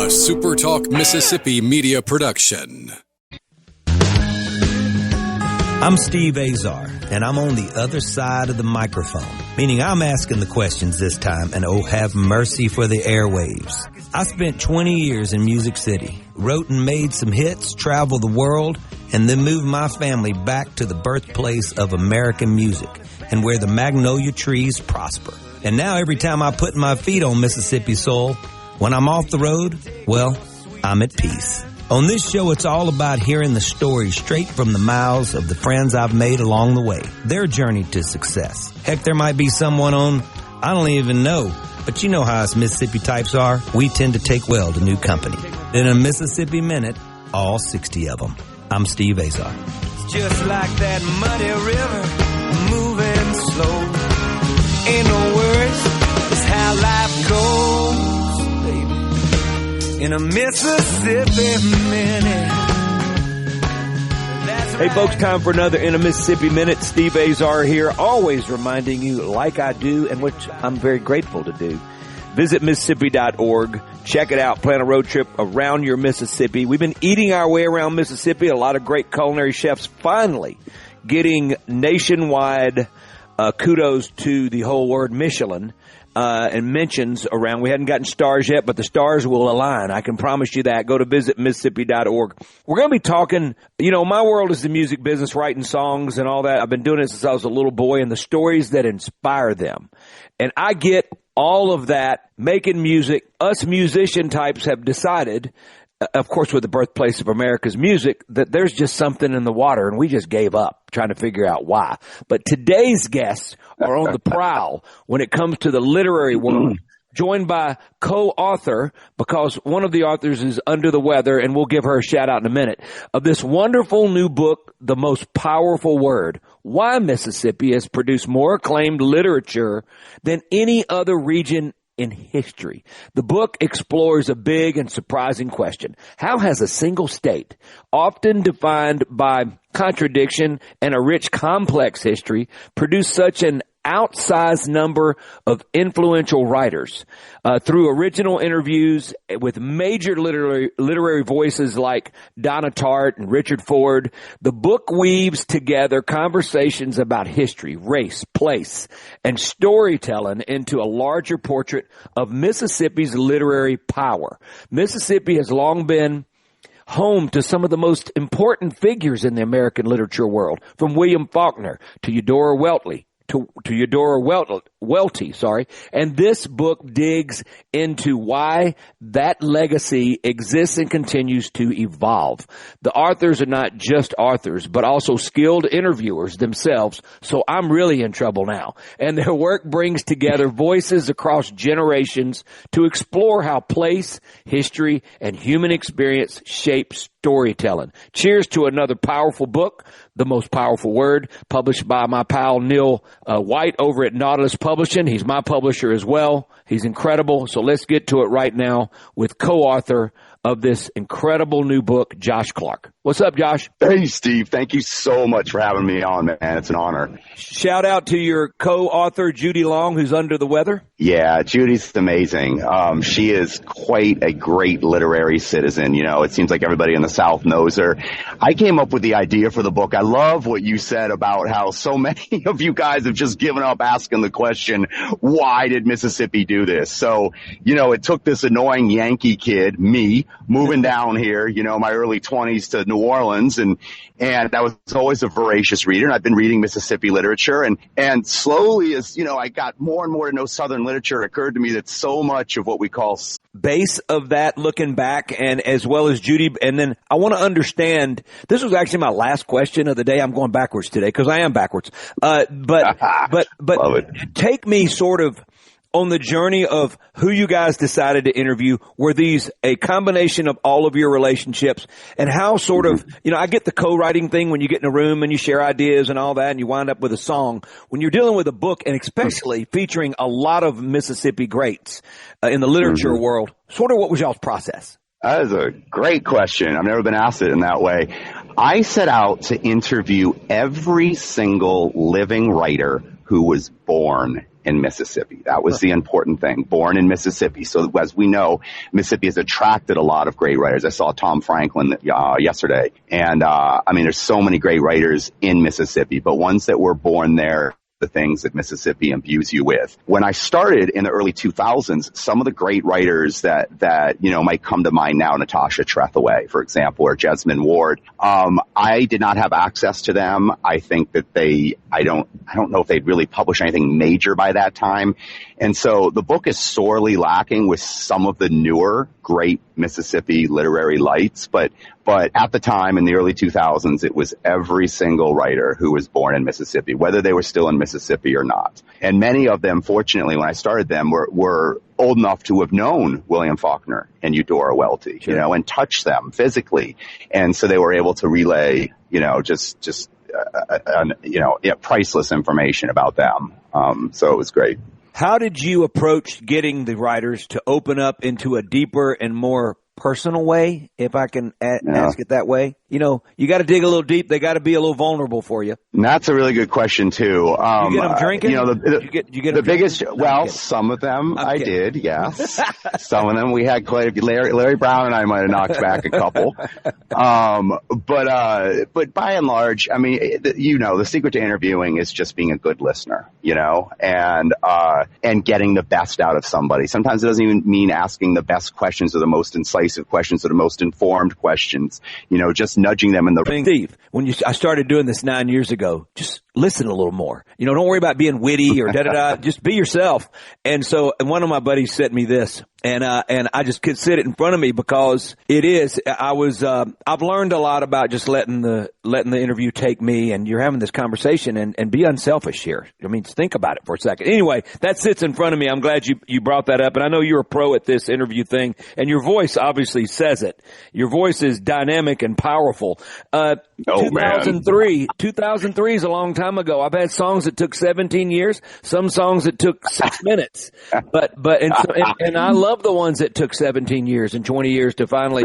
SuperTalk Mississippi Media Production. I'm Steve Azar, and I'm on the other side of the microphone, meaning I'm asking the questions this time, and oh, have mercy for the airwaves. I spent 20 years in Music City, wrote and made some hits, traveled the world, and then moved my family back to the birthplace of American music and where the magnolia trees prosper. And now every time I put my feet on Mississippi soil, when I'm off the road, well, I'm at peace. On this show, it's all about hearing the stories straight from the mouths of the friends I've made along the way, their journey to success. Heck, there might be someone on, I don't even know, but you know how us Mississippi types are. We tend to take well to new company. In a Mississippi Minute, all 60 of them. I'm Steve Azar. It's just like that muddy river, moving slow. Ain't no worries, it's how life goes, baby. In a Mississippi Minute. Hey folks, time for another In a Mississippi Minute. Steve Azar here, always reminding you, like I do, and which I'm very grateful to do. Visit Mississippi.org. Check it out. Plan a road trip around your Mississippi. We've been eating our way around Mississippi. A lot of great culinary chefs finally getting nationwide kudos to the whole word Michelin. And mentions around. We hadn't gotten stars yet, but the stars will align. I can promise you that. Go to visit Mississippi.org. We're going to be talking, my world is the music business, writing songs and all that. I've been doing it since I was a little boy, and the stories that inspire them. And I get all of that, making music. Us musician types have decided, of course, with the birthplace of America's music, that there's just something in the water, and we just gave up trying to figure out why. But today's guests are on the prowl when it comes to the literary world, joined by co-author, because one of the authors is under the weather, and we'll give her a shout-out in a minute, of this wonderful new book, The Most Powerful Word, Why Mississippi Has Produced More Acclaimed Literature Than Any Other Region in History. The book explores a big and surprising question. How has a single state, often defined by contradiction and a rich, complex history, produced such an outsized number of influential writers? Through original interviews with major literary voices like Donna Tartt and Richard Ford, the book weaves together conversations about history, race, place, and storytelling into a larger portrait of Mississippi's literary power. Mississippi has long been home to some of the most important figures in the American literature world, from William Faulkner to Eudora Welty. And this book digs into why that legacy exists and continues to evolve. The authors are not just authors, but also skilled interviewers themselves, so I'm really in trouble now. And their work brings together voices across generations to explore how place, history, and human experience shape storytelling. Cheers to another powerful book, The Most Powerful Word, published by my pal Neil White over at Nautilus Publishing. He's my publisher as well. He's incredible. So let's get to it right now with co-author of this incredible new book, Josh Clark. What's up, Josh? Hey, Steve. Thank you so much for having me on, man. It's an honor. Shout out to your co-author, Judy Long, who's under the weather. Yeah, Judy's amazing. She is quite a great literary citizen. It seems like everybody in the South knows her. I came up with the idea for the book. I love what you said about how so many of you guys have just given up asking the question, why did Mississippi do this? So, it took this annoying Yankee kid, me, moving down here, my early 20s to New Orleans, and I was always a voracious reader, and I've been reading Mississippi literature, and slowly as, I got more and more to know Southern literature, it occurred to me that so much of what we call base of that, looking back, and as well as Judy, and then I want to understand, this was actually my last question of the day. I'm going backwards today, because I am backwards. But take me sort of on the journey of who you guys decided to interview. Were these a combination of all of your relationships, and how sort of, I get the co-writing thing when you get in a room and you share ideas and all that and you wind up with a song. When you're dealing with a book, and especially featuring a lot of Mississippi greats in the literature world, sort of what was y'all's process? That is a great question. I've never been asked it in that way. I set out to interview every single living writer who was born in Mississippi. That was the important thing. Born in Mississippi. So as we know, Mississippi has attracted a lot of great writers. I saw Tom Franklin yesterday. And there's so many great writers in Mississippi, but ones that were born there, the things that Mississippi imbues you with. When I started in the early 2000s, some of the great writers that might come to mind now, Natasha Trethewey, for example, or Jesmyn Ward, I did not have access to them. I think that I don't know if they'd really published anything major by that time. And so the book is sorely lacking with some of the newer great Mississippi literary lights, but at the time in the early 2000s, it was every single writer who was born in Mississippi, whether they were still in Mississippi or not. And many of them, fortunately, when I started them, were old enough to have known William Faulkner and Eudora Welty, sure, and touch them physically. And so they were able to relay, priceless information about them. So it was great. How did you approach getting the writers to open up into a deeper and more personal way, if I can ask it that way? You got to dig a little deep. They got to be a little vulnerable for you. And that's a really good question too. You get them drinking? You get the biggest, drinking? well, some of them I did, yes. Some of them we had quite a few. Larry Brown and I might have knocked back a couple. But by and large, the secret to interviewing is just being a good listener, and getting the best out of somebody. Sometimes it doesn't even mean asking the best questions or the most incisive questions or the most informed questions, just nudging them in the thing. Steve, I started doing this 9 years ago, just listen a little more. Don't worry about being witty or da-da-da. Just be yourself. And one of my buddies sent me this. And I just could sit it in front of me because it is, I've learned a lot about just letting the interview take me, and you're having this conversation and be unselfish here. Think about it for a second. Anyway, that sits in front of me. I'm glad you brought that up. And I know you're a pro at this interview thing, and your voice obviously says it. Your voice is dynamic and powerful. 2003 is a long time ago. I've had songs that took 17 years, some songs that took 6 minutes, and I love the ones that took 17 years and 20 years to finally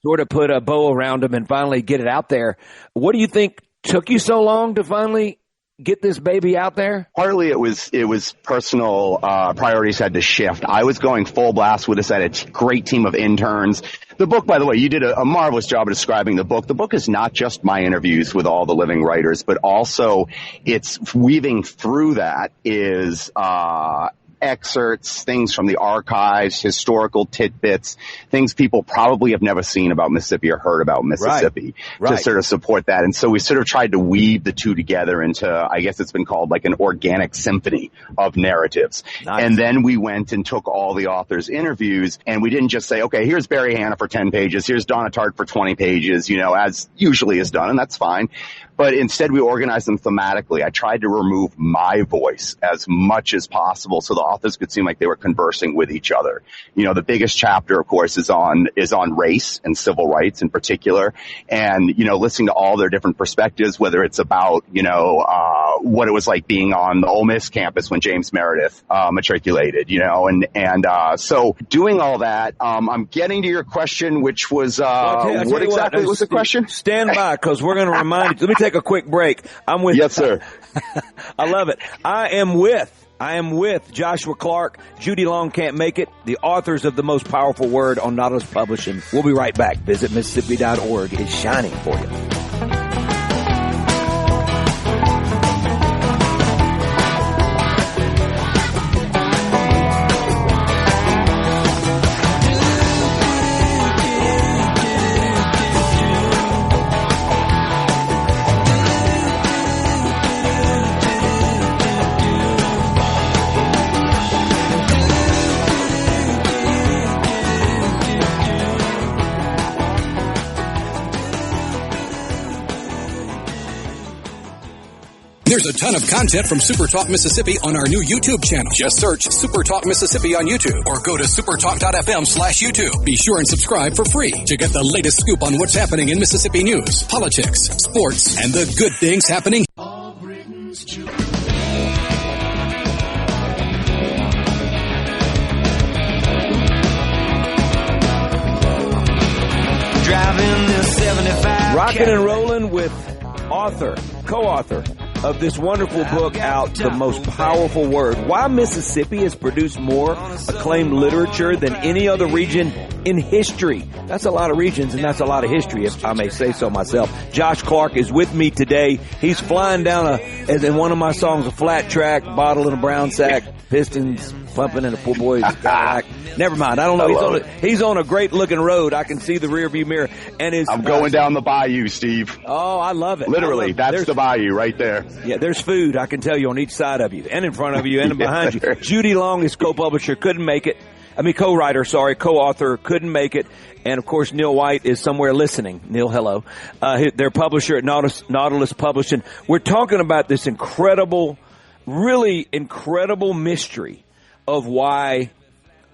sort of put a bow around them and finally get it out there. What do you think took you so long to finally get this baby out there? Partly it was personal priorities had to shift. I was going full blast with this. I had a great team of interns. The book, by the way, you did a marvelous job of describing the book. The book is not just my interviews with all the living writers, but also it's weaving through that is excerpts, things from the archives, historical tidbits, things people probably have never seen about Mississippi or heard about Mississippi to sort of support that. And so we sort of tried to weave the two together into, I guess it's been called like an organic symphony of narratives. Nice. And then we went and took all the authors' interviews, and we didn't just say, okay, here's Barry Hannah for 10 pages, here's Donna Tartt for 20 pages, as usually is done, and that's fine. But instead, we organized them thematically. I tried to remove my voice as much as possible so the authors could seem like they were conversing with each other. The biggest chapter, of course, is on race and civil rights in particular. And, listening to all their different perspectives, whether it's about, what it was like being on the Ole Miss campus when James Meredith matriculated, so doing all that, I'm getting to your question, which was what exactly was the question? Stand by, because we're going to remind you. Let me take a quick break. I'm with Yes, sir. I love it. I am with Joshua Clark. Judy Long can't make it. The authors of The Most Powerful Word on Nautilus Publishing. We'll be right back. Visit Mississippi.org. It's shining for you. There's a ton of content from SuperTalk Mississippi on our new YouTube channel. Just search SuperTalk Mississippi on YouTube or go to supertalk.fm/YouTube. Be sure and subscribe for free to get the latest scoop on what's happening in Mississippi news, politics, sports, and the good things happening. All Britain's children. Driving this 75. Rocking and rolling with co-author of this wonderful book out, The Most Powerful Word. Why Mississippi has produced more acclaimed literature than any other region in history. That's a lot of regions, and that's a lot of history, if I may say so myself. Josh Clark is with me today. He's flying down as in one of my songs, a flat track, bottle in a brown sack, pistons pumping in a poor boy's Cadillac. Never mind. I don't know. He's on a great looking road. I can see the rear view mirror. And I'm going down the bayou, Steve. Oh, I love it. Literally, that's the bayou right there. Yeah, there's food, I can tell you, on each side of you, and in front of you, and behind you. Judy Long is co-publisher, couldn't make it. Co-writer, co-author, couldn't make it. And, of course, Neil White is somewhere listening. Neil, hello. Their publisher at Nautilus Publishing. We're talking about this really incredible mystery of why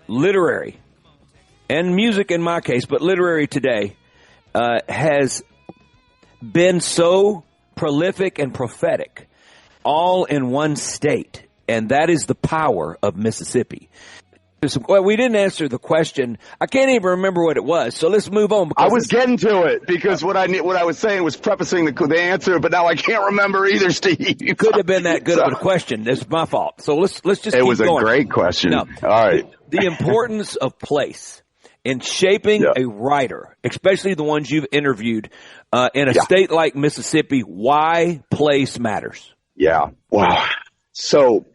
literary, and music in my case, but literary today, has been so prolific and prophetic all in one state. And that is the power of Mississippi. Well, we didn't answer the question. I can't even remember what it was. So let's move on. I was getting to it because what I was saying was prefacing the answer, but now I can't remember either, Steve. You could have been that good of a question. It's my fault. So let's just keep going. It was a great question. Now, all right. The importance of place in shaping a writer, especially the ones you've interviewed, in a state like Mississippi, why place matters. Yeah. Wow. So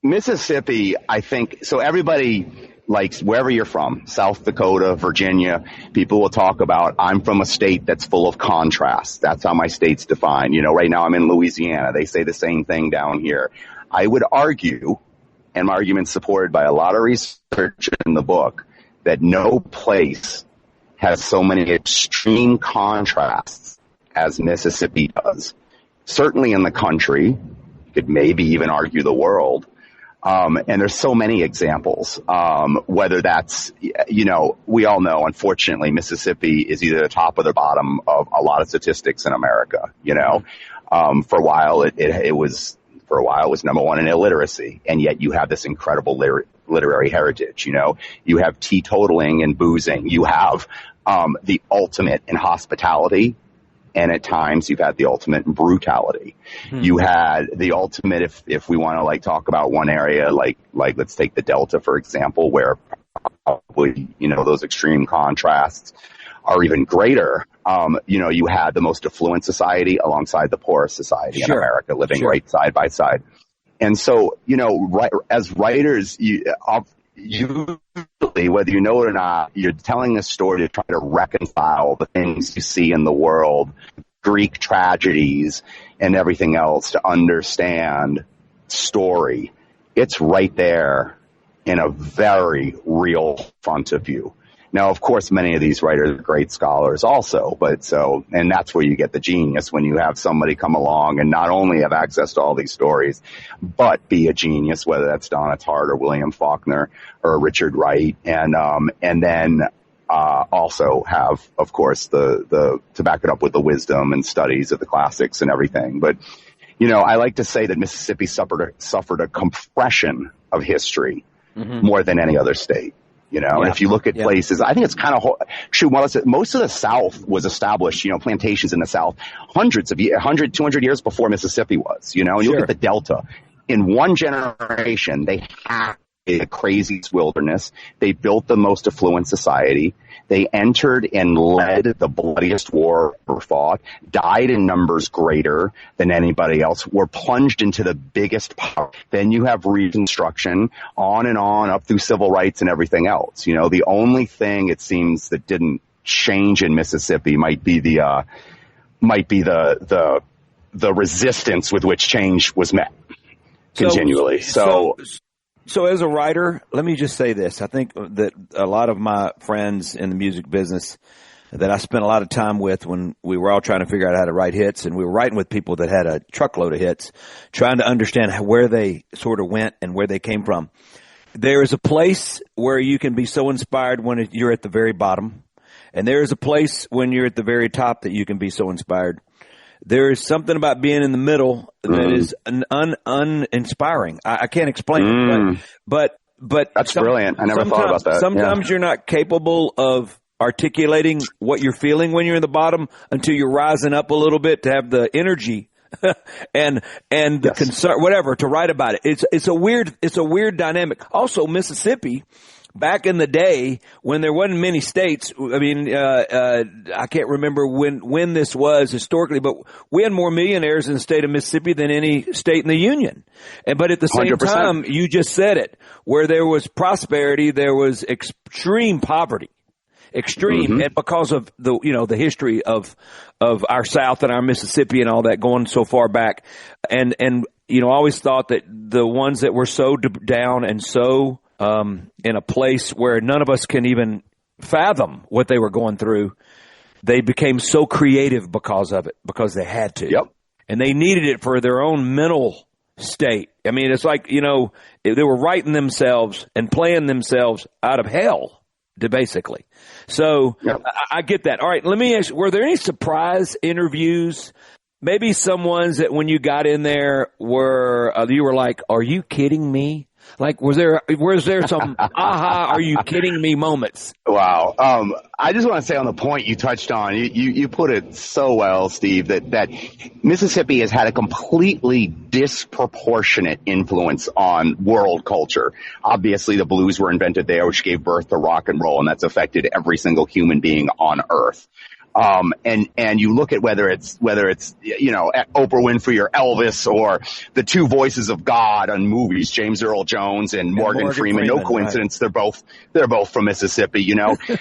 Mississippi, I think, so everybody likes wherever you're from, South Dakota, Virginia, people will talk about, I'm from a state that's full of contrasts. That's how my state's defined. You know, right now I'm in Louisiana. They say the same thing down here. I would argue, and my argument's supported by a lot of research in the book, that no place has so many extreme contrasts as Mississippi does. Certainly in the country, you could maybe even argue the world. And there's so many examples, whether that's, you know, we all know, unfortunately, Mississippi is either the top or the bottom of a lot of statistics in America, you know. For a while, it was number one in illiteracy, and yet you have this incredible literary heritage, you know. You have teetotaling and boozing. You have the ultimate in hospitality. And at times you've had the ultimate in brutality. You had the ultimate, if we want to like talk about one area, like let's take the Delta, for example, where probably, you know, those extreme contrasts are even greater. You know, you had the most affluent society alongside the poorest society in America living right side by side. And so, you know, as writers, usually, whether you know it or not, you're telling this story to try to reconcile the things you see in the world, Greek tragedies and everything else, to understand story. It's right there in a very real front of you. Now, of course, many of these writers are great scholars also, and that's where you get the genius, when you have somebody come along and not only have access to all these stories, but be a genius, whether that's Donna Tartt or William Faulkner or Richard Wright, and then also have, of course, the to back it up with the wisdom and studies of the classics and everything. But, you know, I like to say that Mississippi suffered a compression of history more than any other state. You know, and if you look at places, I think it's kind of true. Most of the South was established, you know, plantations in the South, 200 years before Mississippi was, you know, and you look at the Delta. In one generation, they had the craziest wilderness. They built the most affluent society. They entered and led the bloodiest war ever fought, died in numbers greater than anybody else, were plunged into the biggest power. Then you have Reconstruction, on and on, up through civil rights and everything else. You know, the only thing it seems that didn't change in Mississippi might be the resistance with which change was met continually. So as a writer, let me just say this. I think that a lot of my friends in the music business that I spent a lot of time with when we were all trying to figure out how to write hits, and we were writing with people that had a truckload of hits, trying to understand where they sort of went and where they came from. There is a place where you can be so inspired when you're at the very bottom, and there is a place when you're at the very top that you can be so inspired. There is something about being in the middle that is uninspiring. I can't explain it, but that's brilliant. I never thought about that. Sometimes you're not capable of articulating what you're feeling when you're in the bottom until you're rising up a little bit to have the energy and the concern, whatever, to write about it. It's a weird dynamic. Also, Mississippi, back in the day when there wasn't many states, I mean, I can't remember when this was historically, but we had more millionaires in the state of Mississippi than any state in the union. But at the same 100%. time, you just said it, where there was prosperity, there was extreme poverty. Extreme, and because of the history of our South and our Mississippi and all that going so far back, and I always thought that the ones that were so down and so in a place where none of us can even fathom what they were going through, they became so creative because of it, because they had to, and they needed it for their own mental state. I mean, it's like they were writing themselves and playing themselves out of hell, basically. So I get that. All right, let me ask you, were there any surprise interviews? Maybe some ones that when you got in there you were like, are you kidding me? Like, was there some aha, are you kidding me moments? Wow. I just want to say on the point you touched on, you put it so well, Steve, that Mississippi has had a completely disproportionate influence on world culture. Obviously, the blues were invented there, which gave birth to rock and roll, and that's affected every single human being on earth. And you look at whether it's, Oprah Winfrey or Elvis or the two voices of God on movies, James Earl Jones and Morgan Freeman. No coincidence. Right. They're both from Mississippi,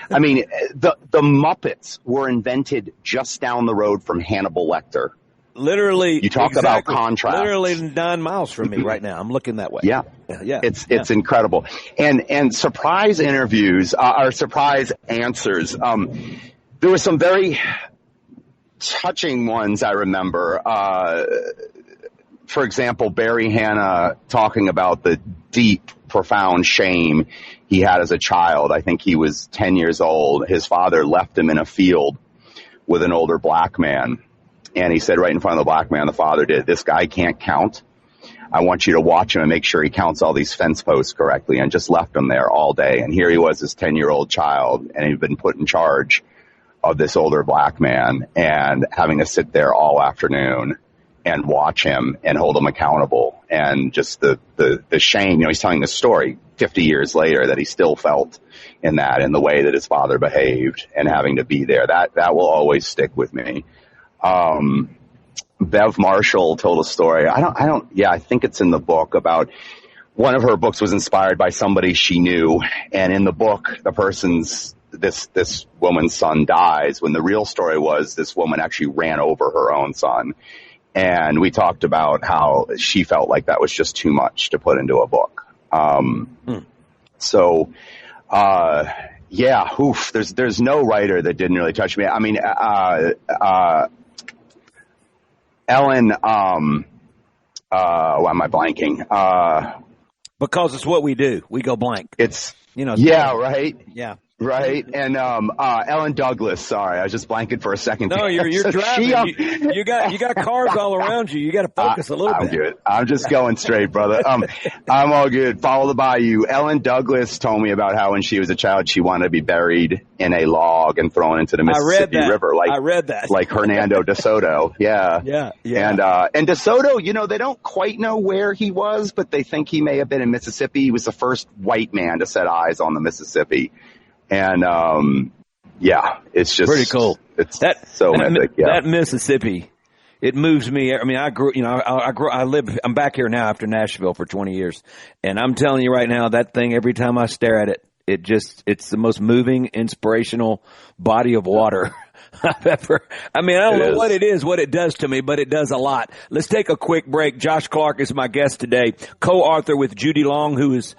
I mean, the Muppets were invented just down the road from Hannibal Lecter. Literally. You talk about contrast. Literally 9 miles from me right now. I'm looking that way. Yeah. It's incredible. And surprise interviews, or surprise answers, there were some very touching ones I remember. For example, Barry Hannah talking about the deep, profound shame he had as a child. I think he was 10 years old. His father left him in a field with an older black man. And he said right in front of the black man, the father did, "This guy can't count. I want you to watch him and make sure he counts all these fence posts correctly," and just left him there all day. And here he was, this 10-year-old child, and he'd been put in charge of this older black man and having to sit there all afternoon and watch him and hold him accountable. And just the shame, he's telling the story 50 years later that he still felt in the way that his father behaved and having to be there. That will always stick with me. Bev Marshall told a story. I think it's in the book about one of her books was inspired by somebody she knew. And in the book, this woman's son dies, when the real story was this woman actually ran over her own son. And we talked about how she felt like that was just too much to put into a book. There's no writer that didn't really touch me. I mean, Ellen, why am I blanking? Because it's what we do. We go blank. It's, right? Yeah. Right. And Ellen Douglas, sorry, I was just blanking for a second. No, you're driving. You got cars all around you. You got to focus a little bit. I'm good. I'm just going straight, brother. I'm all good. Follow the bayou. Ellen Douglas told me about how when she was a child she wanted to be buried in a log and thrown into the Mississippi River. I read that. Like Hernando de Soto. Yeah. And de Soto, they don't quite know where he was, but they think he may have been in Mississippi. He was the first white man to set eyes on the Mississippi. And, it's just pretty cool. It's so epic. Yeah. That Mississippi, it moves me. I mean, I'm back here now after Nashville for 20 years. And I'm telling you right now, that thing, every time I stare at it, it's the most moving, inspirational body of water I've ever. I mean, I don't know what it is, what it does to me, but it does a lot. Let's take a quick break. Josh Clark is my guest today, co-author with Judy Long, who's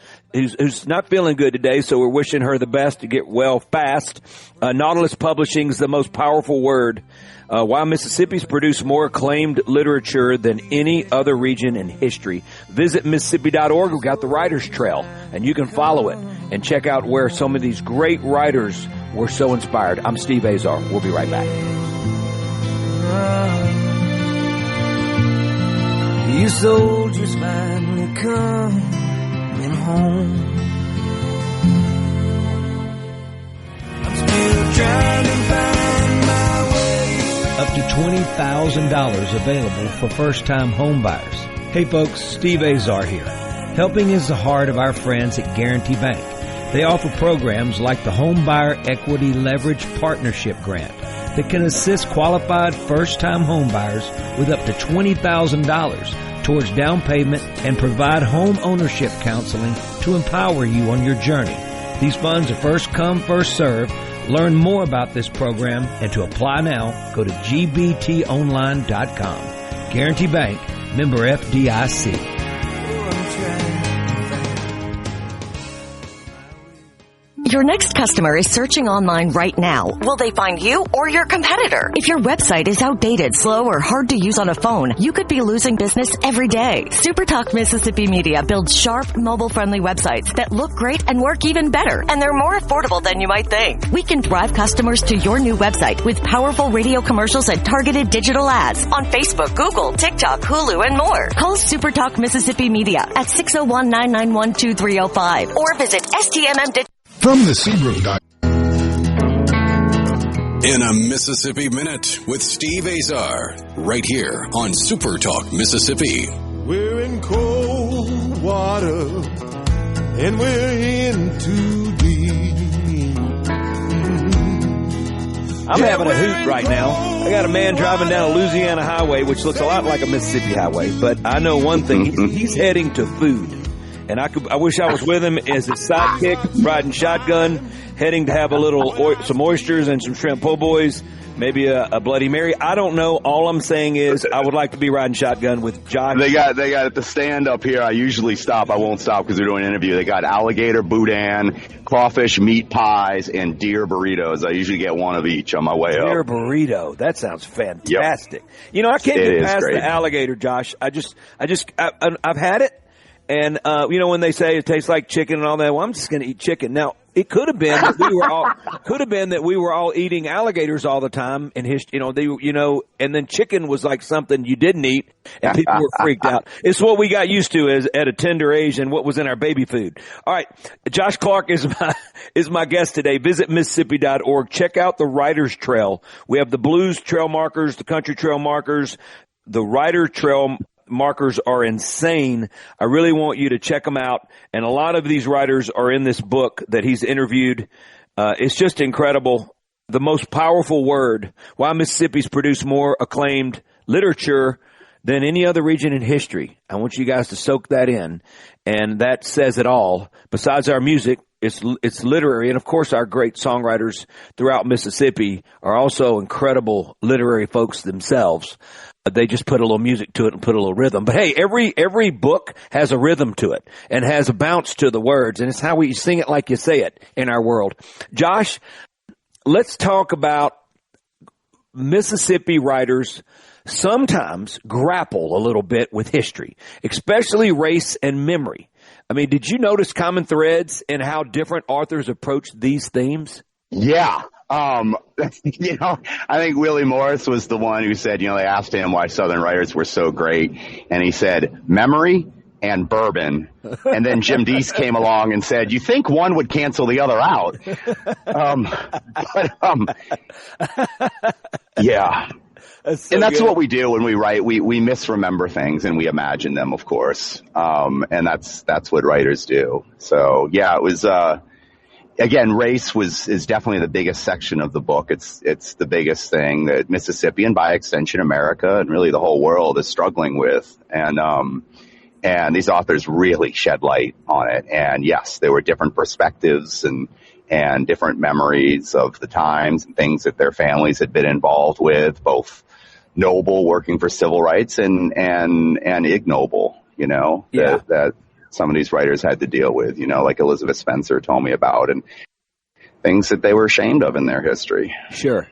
not feeling good today, so we're wishing her the best to get well fast. Nautilus Publishing is the most powerful word. Why Mississippi's produced more acclaimed literature than any other region in history. Visit Mississippi.org. We've got the Writer's Trail, and you can follow it and check out where some of these great writers were so inspired. I'm Steve Azar. We'll be right back. You soldiers finally coming home. I'm still trying to find my way. up to $20,000 available for first-time home buyers. Hey folks, Steve Azar here. Helping is the heart of our friends at Guarantee Bank. They offer programs like the Home Buyer Equity Leverage Partnership Grant that can assist qualified first-time home buyers with up to $20,000 towards down payment and provide home ownership counseling to empower you on your journey. These funds are first come, first served. Learn more about this program and to apply now, go to gbtonline.com. Guarantee Bank, member FDIC. Your next customer is searching online right now. Will they find you or your competitor? If your website is outdated, slow, or hard to use on a phone, you could be losing business every day. SuperTalk Mississippi Media builds sharp, mobile-friendly websites that look great and work even better, and they're more affordable than you might think. We can drive customers to your new website with powerful radio commercials and targeted digital ads on Facebook, Google, TikTok, Hulu, and more. Call SuperTalk Mississippi Media at 601-991-2305 or visit STMM. From the Seabrook. In a Mississippi Minute with Steve Azar, right here on SuperTalk Mississippi. We're in cold water, and we're in too deep. I'm having a hoot right now. I got a man driving down a Louisiana highway, which looks a lot like a Mississippi highway, but I know one thing. He's heading to food. And I wish I was with him as his sidekick, riding shotgun, heading to have some oysters and some shrimp po' boys, maybe a Bloody Mary. I don't know. All I'm saying is I would like to be riding shotgun with Josh. They got at the stand up here. I usually stop. I won't stop because they're doing an interview. They got alligator boudin, crawfish meat pies, and deer burritos. I usually get one of each on my way up. Deer burrito. That sounds fantastic. Yep. You know, I can't get past the alligator, Josh. I've had it. And, when they say it tastes like chicken and all that, well, I'm just going to eat chicken. Now, it could have been that we were all eating alligators all the time in history, and then chicken was like something you didn't eat and people were freaked out. It's what we got used to at a tender age and what was in our baby food. All right. Josh Clark is my guest today. Visit Mississippi.org. Check out the Writer's Trail. We have the blues trail markers, the country trail markers, the Writer Trail markers are insane. I really want you to check them out. And a lot of these writers are in this book that he's interviewed. It's just incredible. The most powerful word, why Mississippi's produced more acclaimed literature than any other region in history. I want you guys to soak that in. And that says it all. Besides our music, it's literary. And of course, our great songwriters throughout Mississippi are also incredible literary folks themselves. They just put a little music to it and put a little rhythm. But hey, every book has a rhythm to it and has a bounce to the words. And it's how we sing it like you say it in our world. Josh, let's talk about Mississippi writers sometimes grapple a little bit with history, especially race and memory. I mean, did you notice common threads in how different authors approach these themes? Yeah. I think Willie Morris was the one who said, they asked him why Southern writers were so great. And he said, memory and bourbon. And then Jim Deese came along and said, you think one would cancel the other out. Yeah. That's what we do when we write. We misremember things and we imagine them, of course. And that's what writers do. So yeah, it was, again, race is definitely the biggest section of the book. It's the biggest thing that Mississippi and by extension America and really the whole world is struggling with. And these authors really shed light on it. And yes, there were different perspectives and different memories of the times and things that their families had been involved with, both noble working for civil rights and ignoble, that some of these writers had to deal with, like Elizabeth Spencer told me about, and things that they were ashamed of in their history. Sure.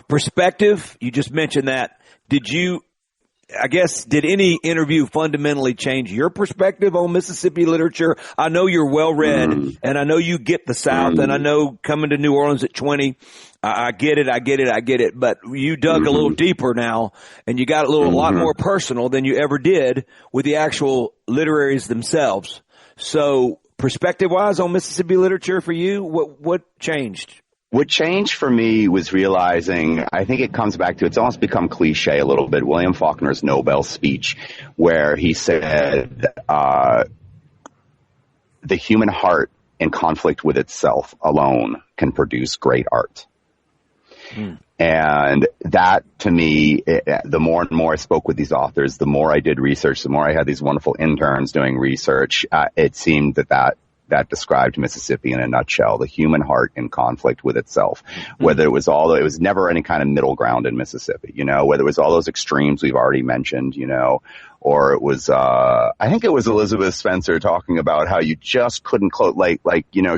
Perspective, you just mentioned that. Did any interview fundamentally change your perspective on Mississippi literature? I know you're well read, and I know you get the South, and I know coming to New Orleans at 20, I get it. But you dug a little deeper now, and you got a lot more personal than you ever did with the actual literaries themselves. So perspective-wise on Mississippi literature for you, what changed? What changed for me was realizing, I think it comes back to, it's almost become cliche a little bit, William Faulkner's Nobel speech, where he said, the human heart in conflict with itself alone can produce great art. And that, to me, the more and more I spoke with these authors, the more I did research, the more I had these wonderful interns doing research, it seemed that described Mississippi in a nutshell, the human heart in conflict with itself. Whether it was never any kind of middle ground in Mississippi, whether it was all those extremes we've already mentioned, or it was, I think it was Elizabeth Spencer talking about how you just couldn't close,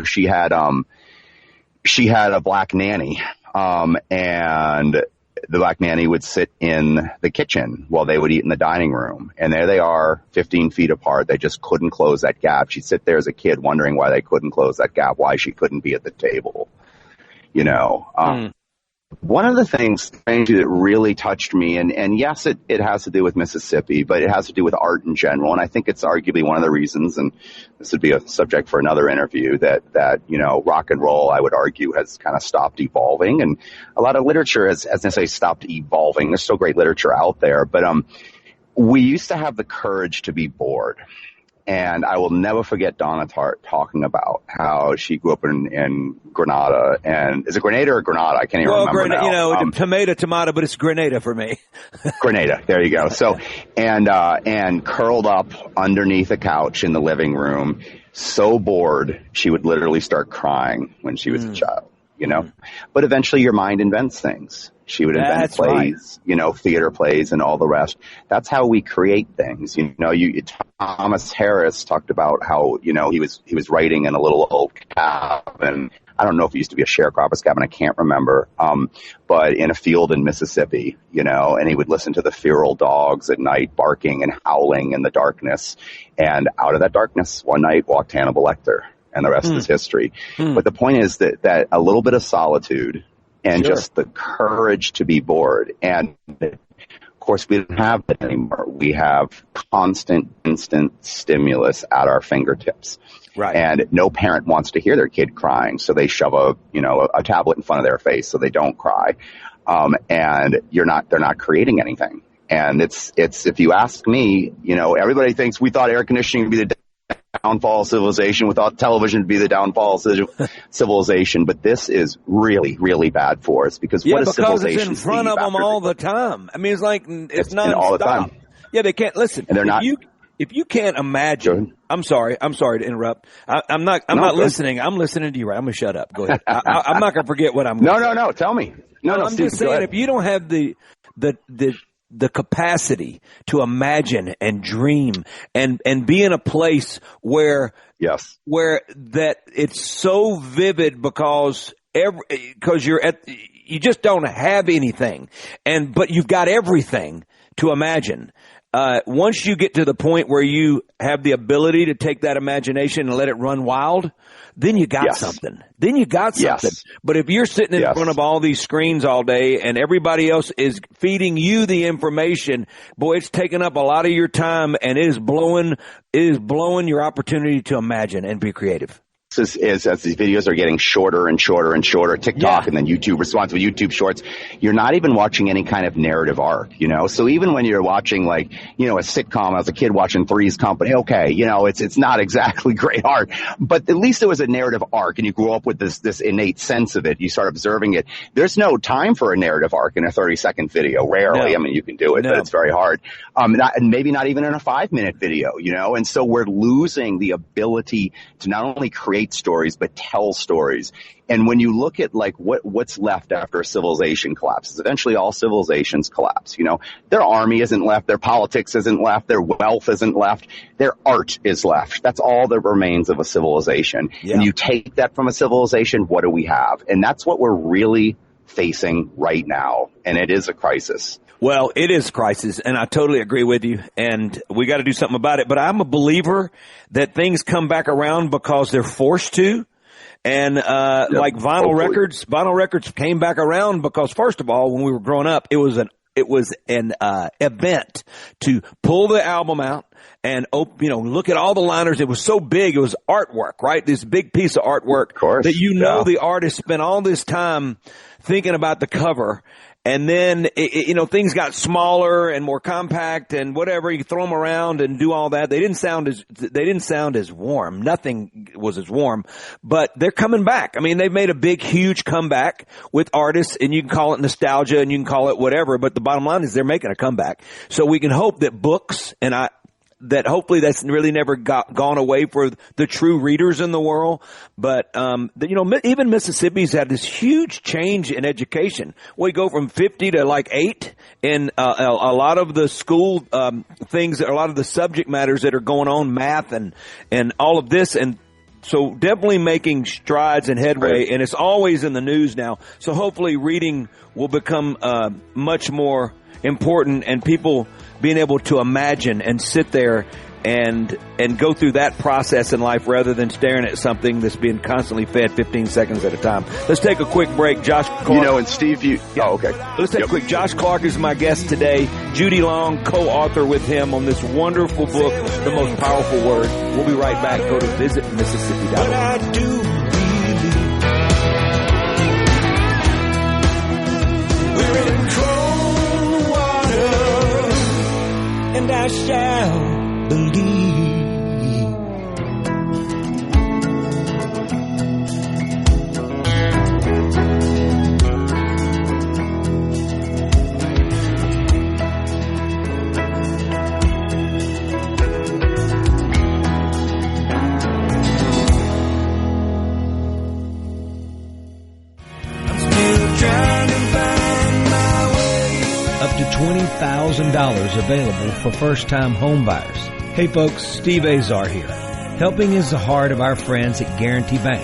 she had a black nanny, and the black nanny would sit in the kitchen while they would eat in the dining room. And there they are, 15 feet apart. They just couldn't close that gap. She'd sit there as a kid wondering why they couldn't close that gap, why she couldn't be at the table. One of the things that really touched me, and yes, it has to do with Mississippi, but it has to do with art in general. And I think it's arguably one of the reasons, and this would be a subject for another interview, that rock and roll, I would argue, has kind of stopped evolving. And a lot of literature has necessarily stopped evolving. There's still great literature out there, but we used to have the courage to be bored. And I will never forget Donna Tartt talking about how she grew up in Grenada. And is it Grenada or Grenada? I can't even remember now. Tomato, but it's Grenada for me. Grenada. There you go. So, and curled up underneath a couch in the living room, so bored, she would literally start crying when she was a child, But eventually your mind invents things. She would invent plays, theater plays and all the rest. That's how we create things. Thomas Harris talked about how, he was writing in a little old cabin. I don't know if it used to be a sharecropper's cabin. I can't remember. But in a field in Mississippi, and he would listen to the feral dogs at night barking and howling in the darkness. And out of that darkness, one night walked Hannibal Lecter, and the rest is history. But the point is that a little bit of solitude, and just the courage to be bored. And of course, we don't have that anymore. We have constant, instant stimulus at our fingertips. Right. And no parent wants to hear their kid crying, so they shove a tablet in front of their face so they don't cry. And they're not creating anything. And it's if you ask me, everybody thinks we thought air conditioning would be the downfall of civilization. We thought television would be the downfall of civilization, but this is really, really bad for us because what is civilization? It's in front of them all the time. I mean, it's like it's not all the time. Yeah, they can't listen. And they're not. If you can't imagine, I'm sorry to interrupt. I'm not listening. I'm listening to you. Right? I'm gonna shut up. Go ahead. I'm not gonna forget what I'm. No. Tell me. No. I'm Steve, just saying, if you don't have the capacity to imagine and dream and be in a place where that it's so vivid because you just don't have anything but you've got everything to imagine. Once you get to the point where you have the ability to take that imagination and let it run wild, then you got something. But if you're sitting in front of all these screens all day and everybody else is feeding you the information, boy, it's taking up a lot of your time and it is blowing your opportunity to imagine and be creative. Is as these videos are getting shorter and shorter and shorter, TikTok and then YouTube responds with YouTube Shorts, you're not even watching any kind of narrative arc, So even when you're watching a sitcom as a kid watching Three's Company, okay, it's not exactly great art, but at least there was a narrative arc and you grew up with this innate sense of it. You start observing it. There's no time for a narrative arc in a 30-second video. Rarely. No. I mean, you can do it, but it's very hard. And maybe not even in a 5-minute video, And so we're losing the ability to not only create stories but tell stories. And when you look at what's left after a civilization collapses, eventually all civilizations collapse. Their army isn't left, their politics isn't left, their wealth isn't left, their art is left. That's all that remains of a civilization. And you take that from a civilization, what do we have? And that's what we're really facing right now. And it is a crisis. Well, it is a crisis, and I totally agree with you, and we got to do something about it. But I'm a believer that things come back around because they're forced to. And like vinyl records came back around because, first of all, when we were growing up, it was an event to pull the album out and look at all the liners. It was so big. It was artwork, right? This big piece of artwork that the artist spent all this time thinking about the cover. And then, things got smaller and more compact and whatever. You throw them around and do all that. They didn't sound as warm. Nothing was as warm, but they're coming back. I mean, they've made a big, huge comeback with artists, and you can call it nostalgia and you can call it whatever, but the bottom line is they're making a comeback. So we can hope that books that hopefully that's really never gone away for the true readers in the world. But, even Mississippi's had this huge change in education. We go from 50 to like 8 in a lot of the school things, a lot of the subject matters that are going on, math and all of this. And so definitely making strides and headway, and it's always in the news now. So hopefully reading will become much more important, and people being able to imagine and sit there and go through that process in life rather than staring at something that's being constantly fed 15 seconds at a time. Let's take a quick break. Josh Clark. And Steve, okay. Let's take a quick. Josh Clark is my guest today. Judy Long, co-author with him on this wonderful book, The Most Powerful Word. We'll be right back. Go to visitmississippi.org. But I do believe we're in cold water, and I shall believe. Up to $20,000 available for first-time home buyers. Hey folks, Steve Azar here. Helping is the heart of our friends at Guarantee Bank.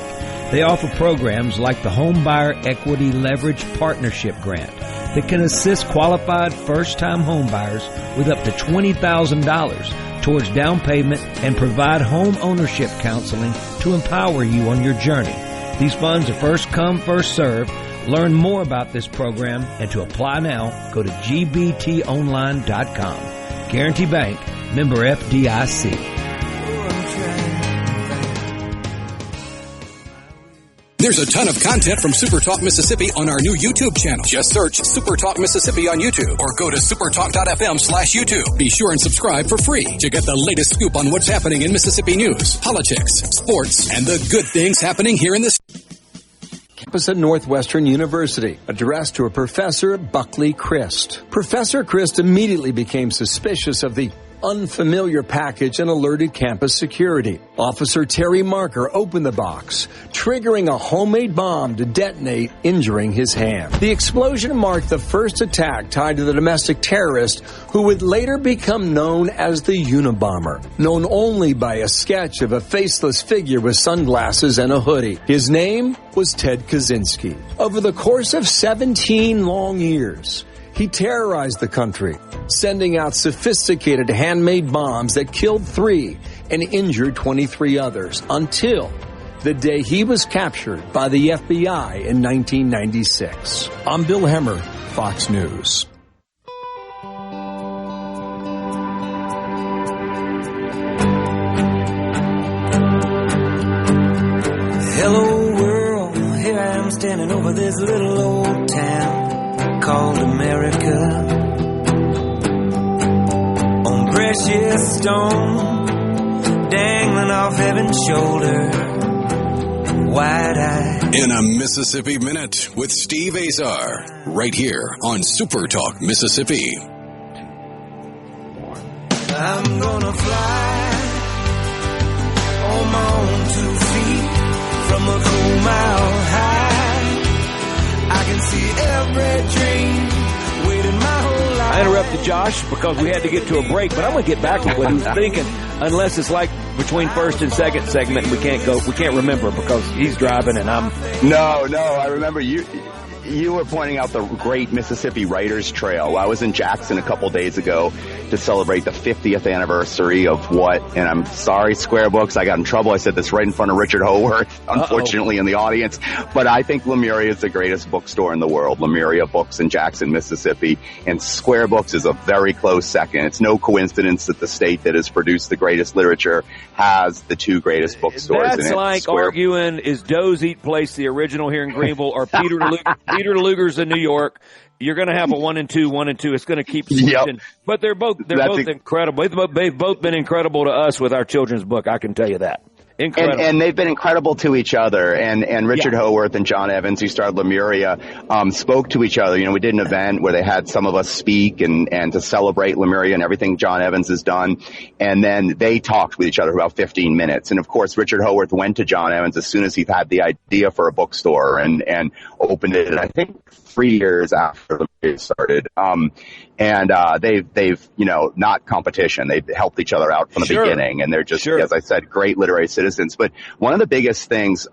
They offer programs like the Home Buyer Equity Leverage Partnership Grant that can assist qualified first-time home buyers with up to $20,000 towards down payment and provide home ownership counseling to empower you on your journey. These funds are first come, first served. Learn more about this program and to apply now, go to gbtonline.com. Guarantee Bank, member FDIC. There's a ton of content from SuperTalk Mississippi on our new YouTube channel. Just search SuperTalk Mississippi on YouTube or go to supertalk.fm/YouTube. Be sure and subscribe for free to get the latest scoop on what's happening in Mississippi news, politics, sports, and the good things happening here in this campus at Northwestern University, addressed to a professor, Buckley Christ. Professor Christ immediately became suspicious of the unfamiliar package and alerted campus security. Officer Terry Marker opened the box, triggering a homemade bomb to detonate, injuring his hand. The explosion marked the first attack tied to the domestic terrorist who would later become known as the Unabomber, known only by a sketch of a faceless figure with sunglasses and a hoodie. His name was Ted Kaczynski. Over the course of 17 long years, he terrorized the country, sending out sophisticated handmade bombs that killed 3 and injured 23 others until the day he was captured by the FBI in 1996. I'm Bill Hemmer, Fox News. Hello world, here I am standing over this little old town called America. On precious stone, dangling off heaven's shoulder, wide-eyed. In a Mississippi Minute with Steve Azar, right here on SuperTalk Mississippi. I'm gonna fly on my own 2 feet from a cool mile high. I can see every dream waiting my whole life. I interrupted Josh because we had to get to a break, but I'm going to get back to what he was thinking, unless it's like between first and second segment we can't remember because he's driving and I'm... No, I remember you You were pointing out the great Mississippi Writers Trail. I was in Jackson a couple days ago to celebrate the 50th anniversary of and I'm sorry, Square Books, I got in trouble. I said this right in front of Richard Howarth, unfortunately, in the audience. But I think Lemuria is the greatest bookstore in the world, Lemuria Books in Jackson, Mississippi. And Square Books is a very close second. It's no coincidence that the state that has produced the greatest literature has the two greatest bookstores in it. That's like arguing, is Doe's Eat Place the original here in Greenville or Peter DeLuger's in New York? You're going to have a 1 and 2, 1 and 2. It's going to keep switching. Yep. But they're both incredible. They've both been incredible to us with our children's book. I can tell you that. Incredible. And they've been incredible to each other. And Richard Howarth and John Evans, who started Lemuria, spoke to each other. You know, we did an event where they had some of us speak and to celebrate Lemuria and everything John Evans has done. And then they talked with each other for about 15 minutes. And of course, Richard Howarth went to John Evans as soon as he had the idea for a bookstore and opened it. And I think 3 years after Lemuria started. They've, you know, not competition. They've helped each other out from the beginning. And they're just, as I said, great literary citizens. But one of the biggest things,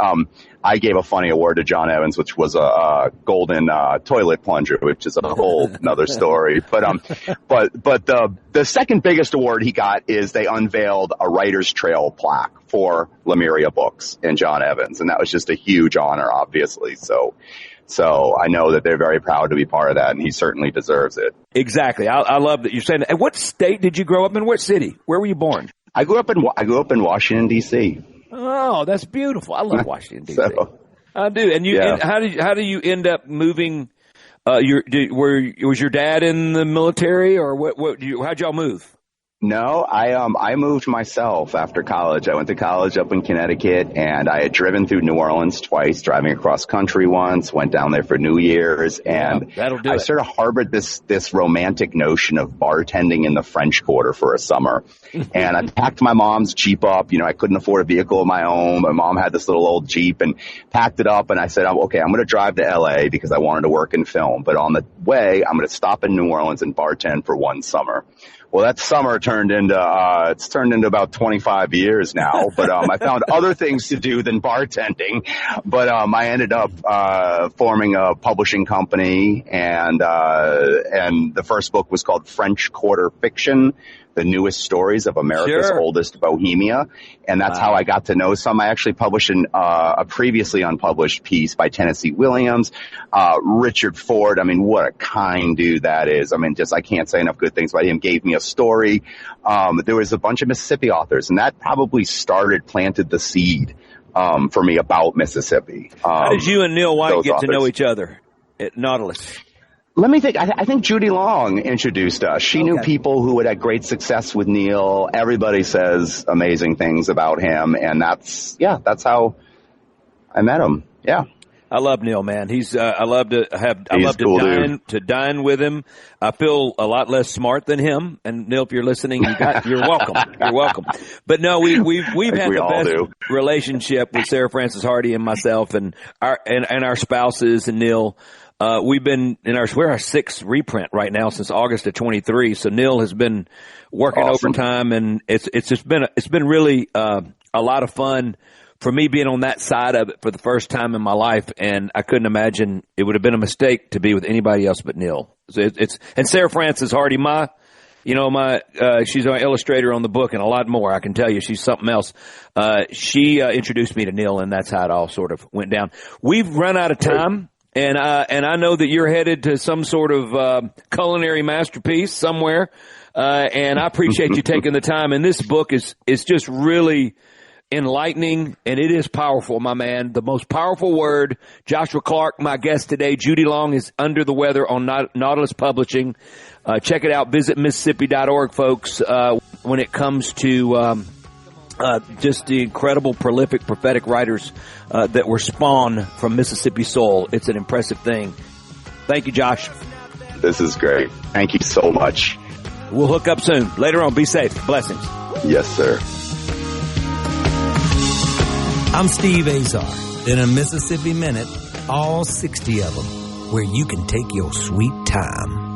I gave a funny award to John Evans, which was a golden toilet plunger, which is a whole another story. But the second biggest award he got is they unveiled a Writer's Trail plaque for Lemuria Books and John Evans. And that was just a huge honor, obviously. So I know that they're very proud to be part of that, and he certainly deserves it. Exactly. I love that you're saying that. And what state did you grow up in? What city? Where were you born? I grew up in Washington, D.C. Oh, that's beautiful. I love Washington, D.C. I do. And and how do you end up moving? Was your dad in the military, or how'd y'all move? No, I moved myself after college. I went to college up in Connecticut, and I had driven through New Orleans twice, driving across country once, went down there for New Year's, and I sort of harbored this romantic notion of bartending in the French Quarter for a summer. And I packed my mom's Jeep up. You know, I couldn't afford a vehicle of my own. My mom had this little old Jeep, and packed it up, and I said, okay, I'm going to drive to L.A. because I wanted to work in film. But on the way, I'm going to stop in New Orleans and bartend for one summer. Well, that summer turned into about 25 years now, but I found other things to do than bartending. But I ended up forming a publishing company, and the first book was called French Quarter Fiction, the newest stories of America's oldest bohemia. And that's how I got to know some. I actually published a previously unpublished piece by Tennessee Williams. Richard Ford, I mean, what a kind dude that is. I mean, I can't say enough good things about him. Gave me a story. There was a bunch of Mississippi authors, and that probably planted the seed for me about Mississippi. How did you and Neil White get to know each other at Nautilus? Let me think. I think Judy Long introduced us. She knew people who had had great success with Neil. Everybody says amazing things about him, and that's how I met him. Yeah. I love Neil, man. I love to dine with him. I feel a lot less smart than him. And Neil, if you're listening, you're welcome. You're welcome. But no, we've had the best relationship with Sarah Frances Hardy and myself and our spouses and Neil. We've been we're our sixth reprint right now since August of 23. So Neil has been working overtime, and it's been really a lot of fun for me being on that side of it for the first time in my life. And I couldn't imagine it would have been a mistake to be with anybody else but Neil. So and Sarah Frances Hardy, she's an illustrator on the book and a lot more. I can tell you, she's something else. She introduced me to Neil, and that's how it all sort of went down. We've run out of time. And I know that you're headed to some sort of culinary masterpiece somewhere, and I appreciate you taking the time. And this book is just really enlightening, and it is powerful, my man. The most powerful word. Joshua Clark, my guest today. Judy Long is under the weather on Nautilus Publishing. Check it out. Visit Mississippi.org, folks. When it comes to just the incredible, prolific, prophetic writers that were spawned from Mississippi soul. It's an impressive thing. Thank you, Josh. This is great. Thank you so much. We'll hook up soon. Later on. Be safe. Blessings. Yes, sir. I'm Steve Azar. In a Mississippi Minute, all 60 of them, where you can take your sweet time.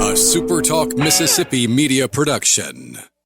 A SuperTalk Mississippi Media production.